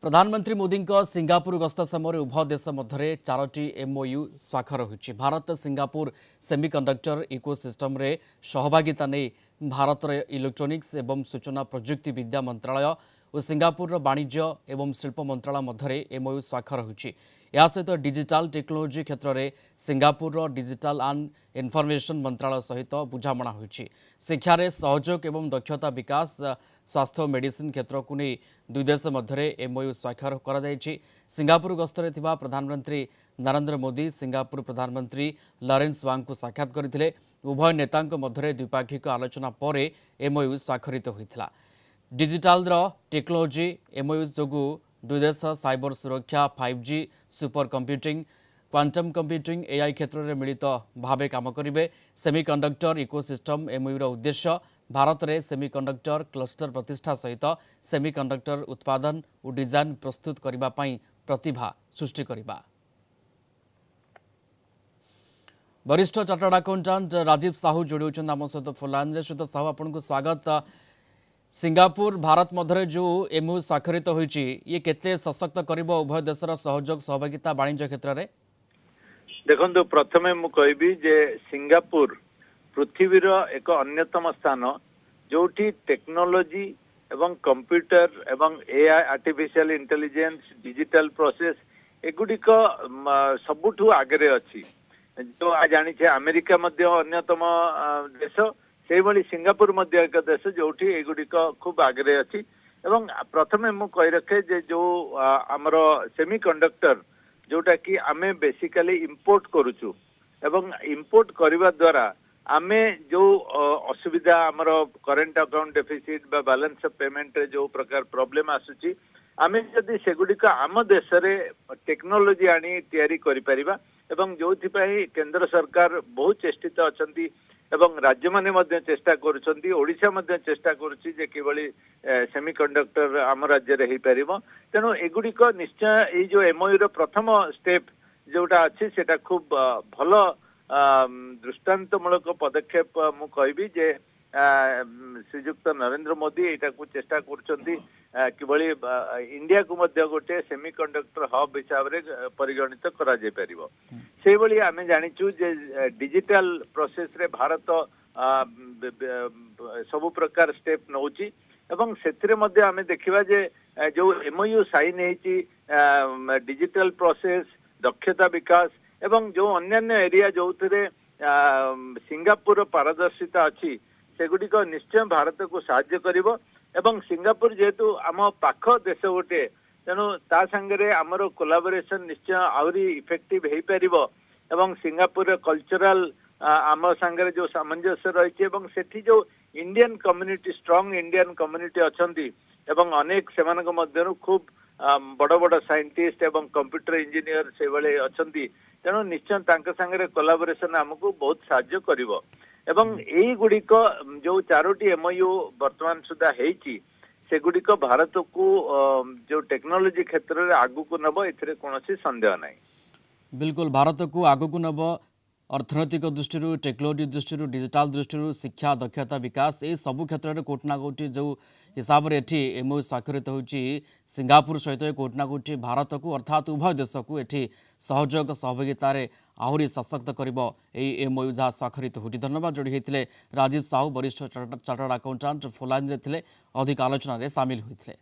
प्रधानमंत्री मोदी सिंगापुर गस्त समय उभय देश मध्य 4टी एमओयू स्वाक्षर होइछि। भारत सिंगापुर सेमीकंडक्टर इकोसिस्टम रे सहभागिता नहीं भारत इलेक्ट्रोनिक्स एवं सूचना प्रजुक्ति विद्या मंत्रालय और सिंगापुर वाणिज्य एवं शिल्प मंत्रालय मध्य एमओयू स्वाक्षर होइछि। या सहित डिजिटल टेक्नोलोजी क्षेत्र में सिंगापुर डिजिटल एंड इनफॉरमेशन मंत्रालय सहित बुझामणा होइछि। शिक्षा रे सहयोग एवं दक्षता विकास स्वास्थ्य और मेडिसिन क्षेत्र को नहीं दुई देश मध्य एमओयू स्वाक्षर करा जायछि। सिंगापुर गस्तरे थिबा प्रधानमंत्री नरेंद्र मोदी सिंगापुर प्रधानमंत्री लॉरेंस वांग को साक्षात करथिले। उभय नेतांक मध्य द्विपाक्षिक आलोचना पर एमओयू स्वाक्षरित होइथिला। डिजिटल टेक्नोलोजी एमओयू जोगु दुई देश साइबर सुरक्षा 5G super computing quantum computing AI क्षेत्र में मिलित भावे काम करेंगे। सेमीकंडक्टर इकोसिस्टम एमओयूर उद्देश्य भारत में सेमीकंडक्टर क्लस्टर प्रतिष्ठा सहित सेमीकंडक्टर उत्पादन और डिजाइन प्रस्तुत करने प्रतिभा सृष्टि करने। वरिष्ठ चार्टर्ड अकाउंटेंट राजीव साहू जोड़ी होती आम सहित फोन श्रीत साहू आपको स्वागत। सिंगापुर भारत मध्य जो एमओयू स्वाक्षरित होइछि ये केते सशक्त करिबो उभय देशर सहयोग सहभागिता वाणिज्य क्षेत्र में? देखो प्रथमे मु कहबी जे सिंगापुर पृथ्वीर एक अन्यतम स्थान जोठी टेक्नोलोजी एवं कंप्यूटर एवं AI artificial intelligence digital process एगुडिक सबुठु आगे अच्छी। जो आज जानी अमेरिका मध्य अन्यतम देश से भली सिंगापुर मध्य एक देश जोठी एगुडिक खूब आगे अच्छी। एवं प्रथमे मु कहि रखे जे जो आमर सेमीकंडक्टर जोटा कि आमे बेसिकली इंपोर्ट करूचु एवं इंपोर्ट करबा द्वारा आमे जो असुविधा आमर करेंट अकाउंट डेफिसिट बा बैलेंस ऑफ पेमेंट रे जो प्रकार प्रॉब्लम आसुची आमे जदि सेगुडिक आम देश रे टेक्नोलोजी आनी तयारी करि परिबा एवं जोथि पई केंद्र सरकार बहुत चेष्टित अछंती एवं राज्य माने मध्य चेष्टा करुछंती। ओडिशा मध्य चेष्टा करुछि जे किबळी सेमीकंडक्टर आम राज्य रे हेई परिबो। तेनो एगुडिक निश्चय ए जो एमओयू रो प्रथम स्टेप जोटा अछि सेटा खूब भलो दृष्टांतमूलक पदक्षेप मु कहबी जे श्रीयुक्त नरेंद्र मोदी एटा को चेष्टा करुछंती किबळी इंडिया को मध्य गोटे सेमीकंडक्टर हब हिसाब रे परिगणित करा जाय परिबो। से भली आमे जानिचु जे डिजिटल प्रोसेस रे भारत सब प्रकार स्टेप नौची एवं सेथिरे मध्य आमे देखिबा जे जो एमओयू साइन हेची डिजिटल प्रोसेस दक्षता विकास एवं जो अन्य एरिया जो थिरे सिंगापुर पारदर्शिता अछि सेगुडिक निश्चय भारत को साहाय्य करिवो। एवं सिंगापुर जेहेतु आम पाख देश गोटे तेणु ता संगे आमर कोलाबोरेशन निश्चय आहरी इफेक्टिव हो पारिबो। एवं सिंगापुर कल्चरल आम संगे जो सामंजस्य रही सेठी जो Indian community strong Indian community अच्छी एवं अनेक सेमानक मध्यरु खूब बड़ बड़ साइंटिस्ट एवं कंप्यूटर इंजीनियर से भले अच्छी तेणु निश्चय तांके संगे कोलाबोरेशन आमको बहुत साहाय्य करिवो। एवं एई गुडिक जो 4टी एमओयू वर्तमान सुधा हेची सेगुडिक भारत को जो टेक्नोलोजी क्षेत्र में आगु को नब एथिरे कोनोसी संदेह नहीं। बिल्कुल भारत को आगु को नब अर्थनैतिक दृष्टि टेक्नोलोजी दृष्टि डिजिटल दृष्टि शिक्षा दक्षता विकास ये सबु क्षेत्र में कोटना कोटी जो हिसाब से एटी एमओयू स्वाक्षरित होची सिंगापुर सहित कोटना कोटी भारत को अर्थात उभय देश को एटी सहयोग सहभागिता आहरी सशक्त करिबो एई एमओयू जहाँ स्वाक्षरित होती। धन्यवाद जोड़ी होते राजीव साहू वरिष्ठ चार्टर्ड अकाउंटेंट फोन लाइन रे थिले अधिक आलोचना रे शामिल होते।